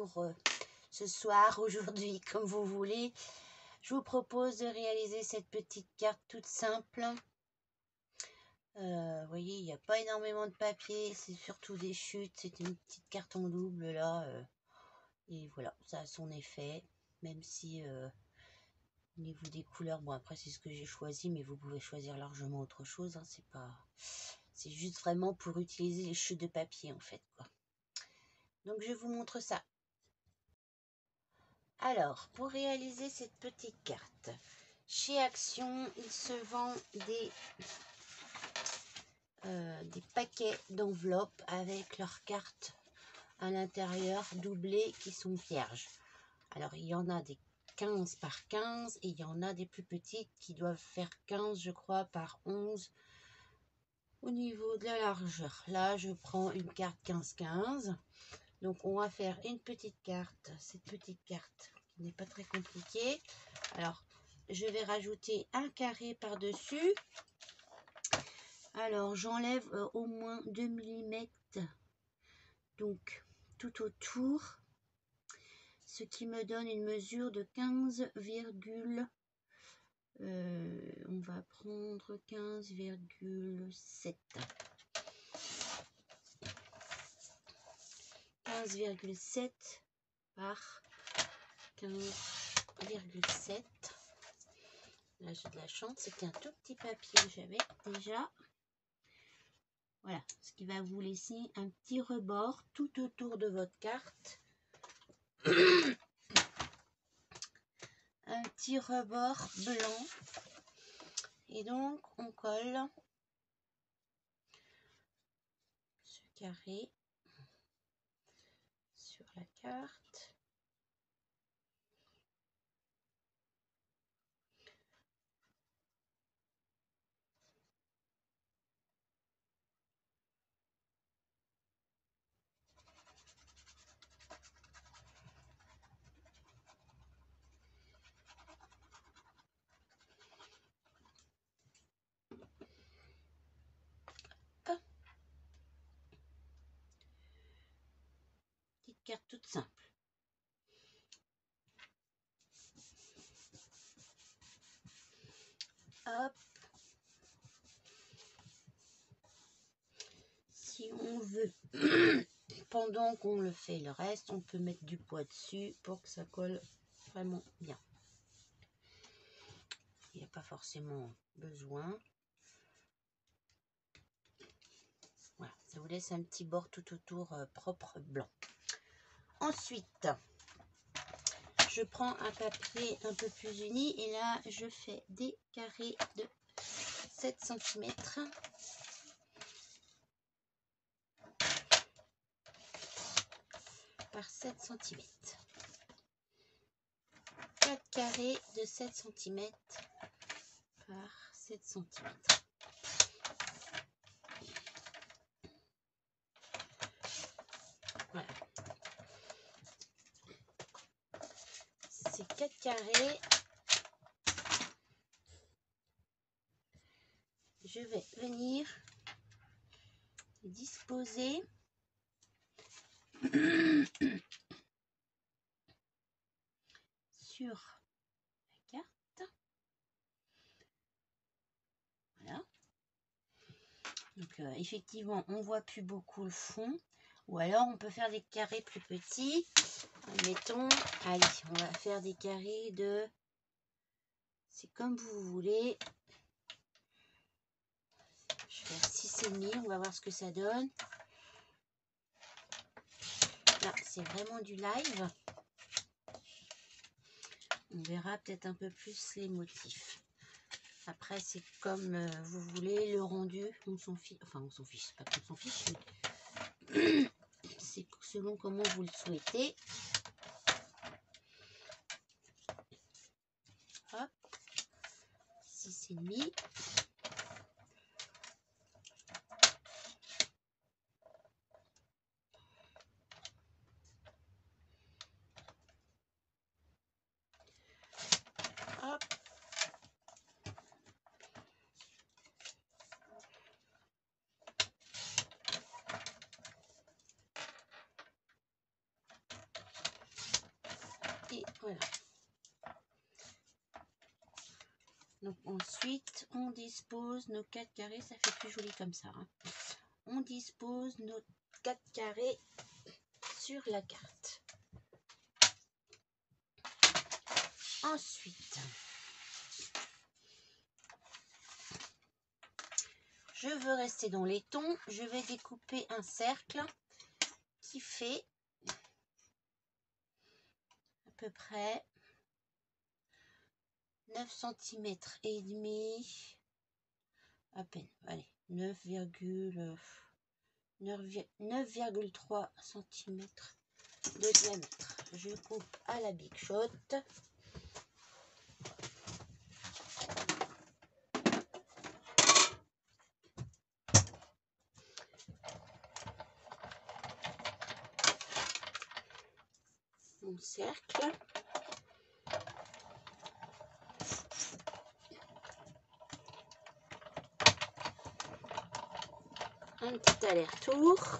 jour, ce soir, aujourd'hui, comme vous voulez. Je vous propose de réaliser cette petite carte toute simple. Vous voyez, il n'y a pas énormément de papier, c'est surtout des chutes. C'est une petite carte en double là. Et voilà, ça a son effet. Même si au niveau des couleurs, bon après c'est ce que j'ai choisi, mais vous pouvez choisir largement autre chose. Hein, c'est juste vraiment pour utiliser les chutes de papier en fait, quoi. Donc je vous montre ça. Alors, pour réaliser cette petite carte, chez Action, il se vend des paquets d'enveloppes avec leurs cartes à l'intérieur doublées qui sont vierges. Alors, il y en a des 15 par 15 et il y en a des plus petites qui doivent faire 15, je crois, par 11 au niveau de la largeur. Là, je prends une carte 15-15. Donc, on va faire une petite carte, cette petite carte qui n'est pas très compliquée. Alors, je vais rajouter un carré par-dessus. Alors, j'enlève au moins 2 mm, donc tout autour, ce qui me donne une mesure de 15, on va prendre 15,7. 15,7 par 15,7. Là, j'ai de la chance, c'était un tout petit papier que j'avais déjà. Voilà, ce qui va vous laisser un petit rebord tout autour de votre carte. Un petit rebord blanc. Et donc, on colle ce carré sur la carte. Petite carte toute simple. Hop. Si on veut, pendant qu'on le fait le reste, on peut mettre du poids dessus pour que ça colle vraiment bien. Il n'y a pas forcément besoin. Voilà, ça vous laisse un petit bord tout autour propre blanc. Ensuite, je prends un papier un peu plus uni et là, je fais des carrés de 7 cm. Par 7 cm. 4 carrés de 7 cm par 7 cm. Voilà. Ces 4 carrés, je vais venir disposer sur la carte. Voilà. Donc effectivement, on voit plus beaucoup le fond. Ou alors on peut faire des carrés plus petits. Admettons, allez, on va faire des carrés de... C'est comme vous voulez. Je vais faire 6,5, on va voir ce que ça donne. Là, c'est vraiment du live. On verra peut-être un peu plus les motifs. Après, c'est comme vous voulez, le rendu, on s'en fiche. Enfin, on s'en fiche, pas qu'on s'en fiche, mais c'est selon comment vous le souhaitez. Hop, 6,5. Hop. Voilà. Donc ensuite, on dispose nos 4 carrés, ça fait plus joli comme ça. Hein. On dispose nos 4 carrés sur la carte. Ensuite, je veux rester dans les tons. Je vais découper un cercle qui fait à peu près 9 cm et demi, à peine, allez, 9,3 cm de diamètre. Je coupe à la Big Shot. Mon cercle. Un petit aller-retour.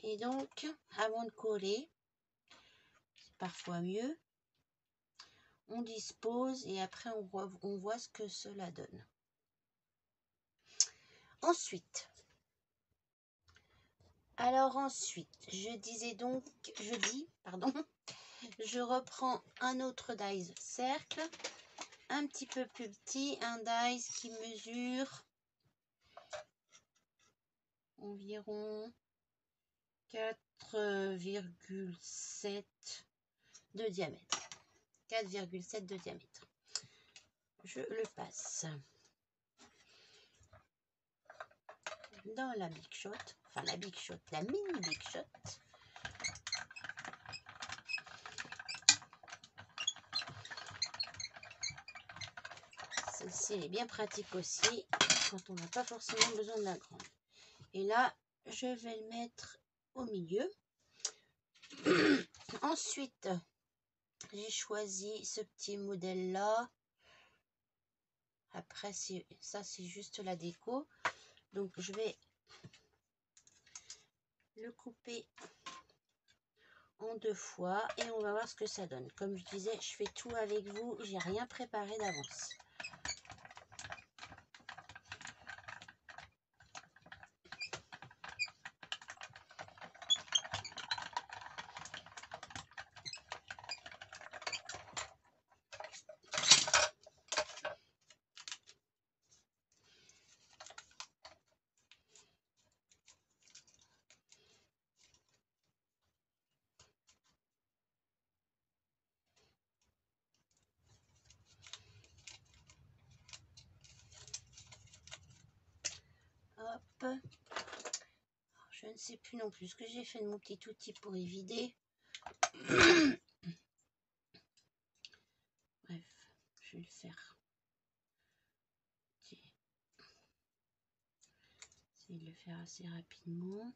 Et donc, avant de coller, c'est parfois mieux, on dispose et après on voit ce que cela donne. Ensuite, je reprends un autre dies cercle, un petit peu plus petit, un dies qui mesure environ 4,7 de diamètre. 4,7 de diamètre. Je le passe dans la Big Shot, enfin la Big Shot, la mini Big Shot. Celle-ci, elle est bien pratique aussi quand on n'a pas forcément besoin de la grande. Et là, je vais le mettre au milieu. Ensuite, j'ai choisi ce petit modèle-là. Après, ça, c'est juste la déco. Donc, je vais le couper en 2 fois et on va voir ce que ça donne. Comme je disais, je fais tout avec vous. J'ai rien préparé d'avance. Hop. Je ne sais plus non plus ce que j'ai fait de mon petit outil pour y vider. Bref, je vais le faire. Essayer de le faire assez rapidement.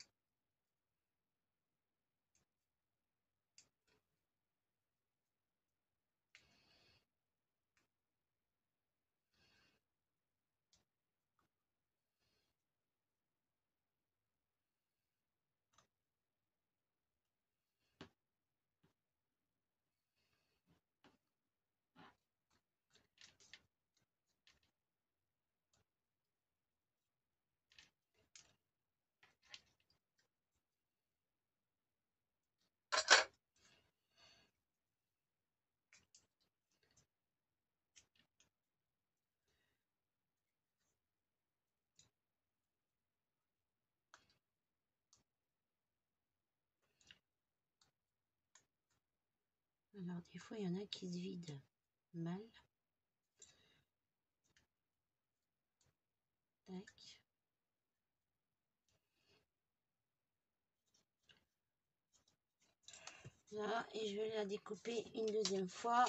Alors, des fois, il y en a qui se vident mal. Tac. Là, et je vais la découper une deuxième fois.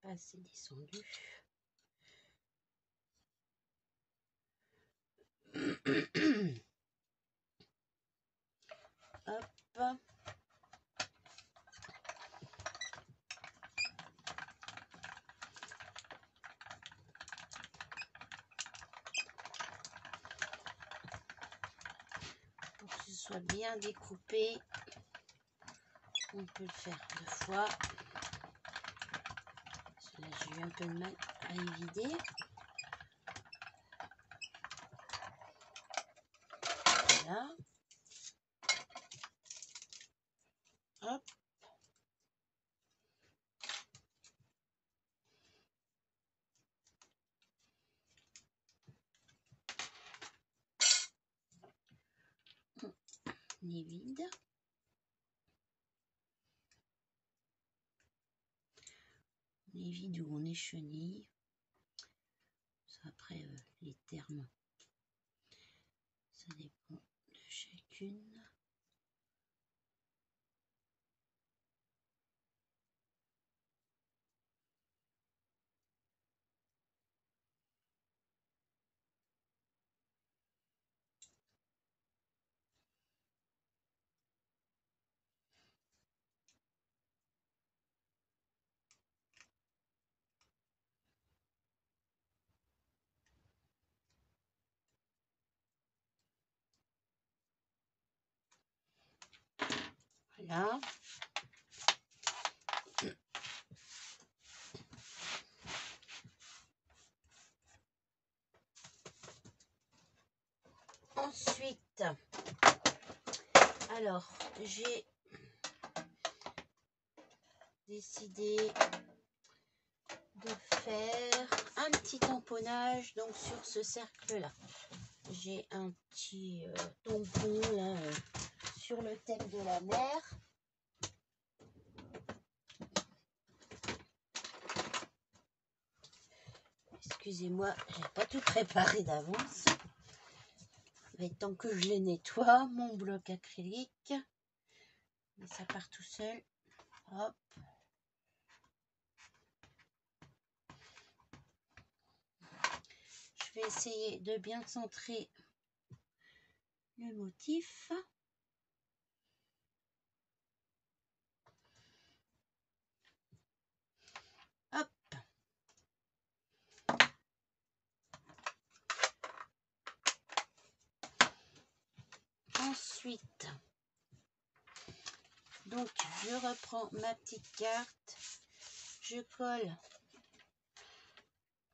pas assez descendu. Hop. Pour que ce soit bien découpé, on peut le faire 2 fois. Là, j'ai eu un peu de mal à évider. Voilà. Hop. On est vide. On est vide ou on est chenille. Après, les termes, ça dépend de chacune. Voilà. Ensuite, alors, j'ai décidé de faire un petit tamponnage donc sur ce cercle là. J'ai un petit tampon là sur le thème de la mer. Excusez-moi, j'ai pas tout préparé d'avance. Mais tant que je les nettoie, mon bloc acrylique, et ça part tout seul. Hop. Je vais essayer de bien centrer le motif. Hop. Ensuite, donc je reprends ma petite carte, je colle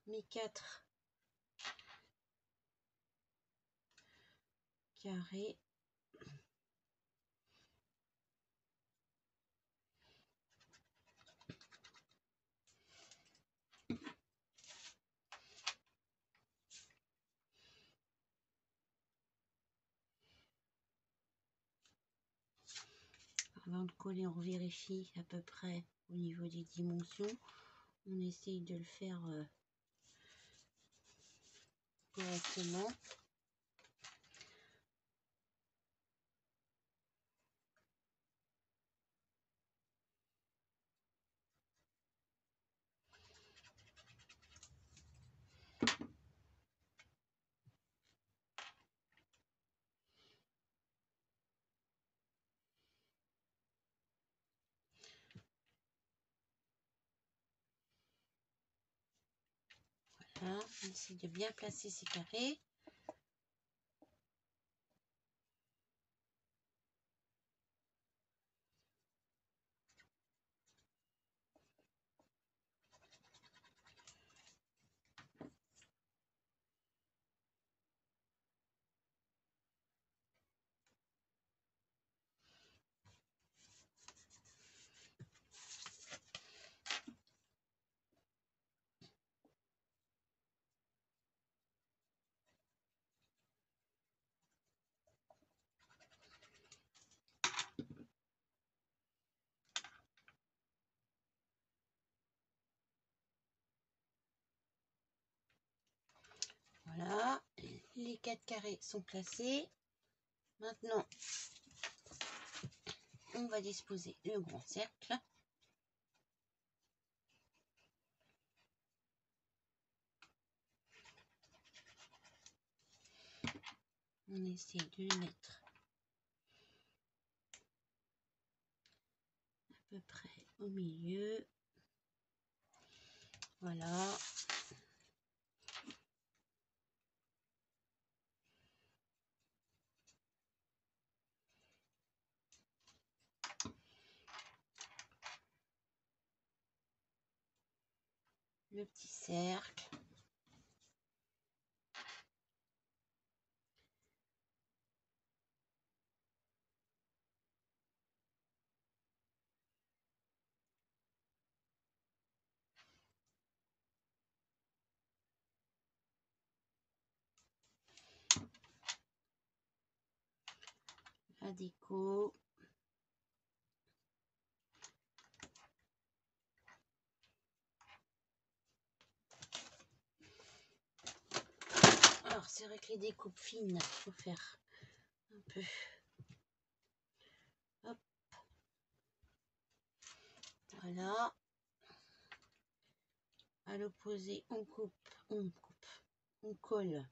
mes 4 carrés. Avant de coller, on vérifie à peu près au niveau des dimensions. On essaye de le faire correctement. Voilà, on essaie de bien placer ces carrés. Voilà, les 4 carrés sont placés. Maintenant, on va disposer le grand cercle. On essaie de le mettre à peu près au milieu. Voilà. Le petit cercle. La déco. Alors c'est vrai que les découpes fines, il faut faire un peu. Hop. Voilà. À l'opposé, on colle.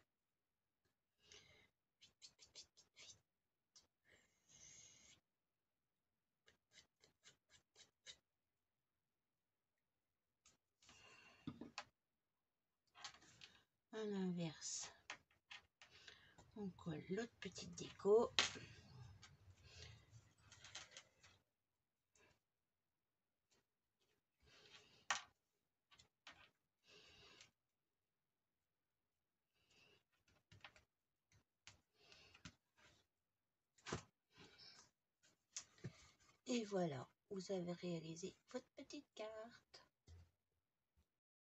À l'inverse, on colle l'autre petite déco. Et voilà, vous avez réalisé votre petite carte.